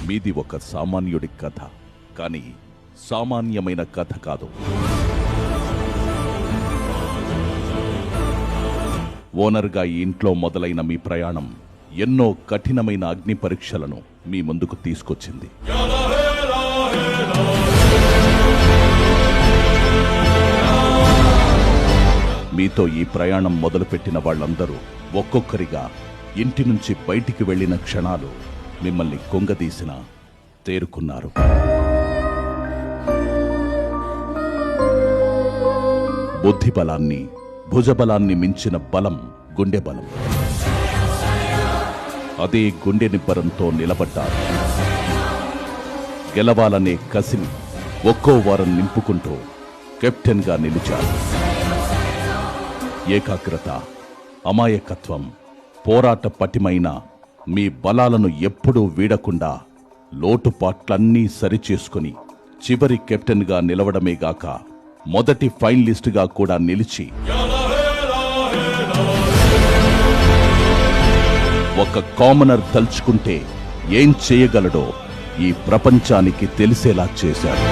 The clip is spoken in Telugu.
మీది ఒక సామాన్యుడి కథ, కానీ సామాన్యమైన కథ కాదు. ఓనర్గా ఈ ఇంట్లో మొదలైన మీ ప్రయాణం ఎన్నో కఠినమైన అగ్ని పరీక్షలను మీ ముందుకు తీసుకొచ్చింది. మీతో ఈ ప్రయాణం మొదలుపెట్టిన వాళ్ళందరూ ఒక్కొక్కరిగా ఇంటి నుంచి బయటికి వెళ్లిన క్షణాలు మిమ్మల్ని కొంగదీసిన తేరుకున్నారు. బుద్ధి బలాన్ని, భుజబలాన్ని మించిన బలం గుండె బలం. అదే గుండె నిబ్బరంతో నిలబడ్డారు. గెలవాలనే కసిని ఒక్కో వారం నింపుకుంటూ కెప్టెన్గా నిలిచారు. ఏకాగ్రత, అమాయకత్వం, పోరాట పటిమైన మీ బలాలను ఎప్పుడూ వీడకుండా లోటుపాట్లన్నీ సరిచేసుకుని చివరి కెప్టెన్గా నిలవడమేగాక మొదటి ఫైనలిస్టుగా కూడా నిలిచి ఒక కామనర్ తలుచుకుంటే ఏం చేయగలడో ఈ ప్రపంచానికి తెలిసేలా చేశారు.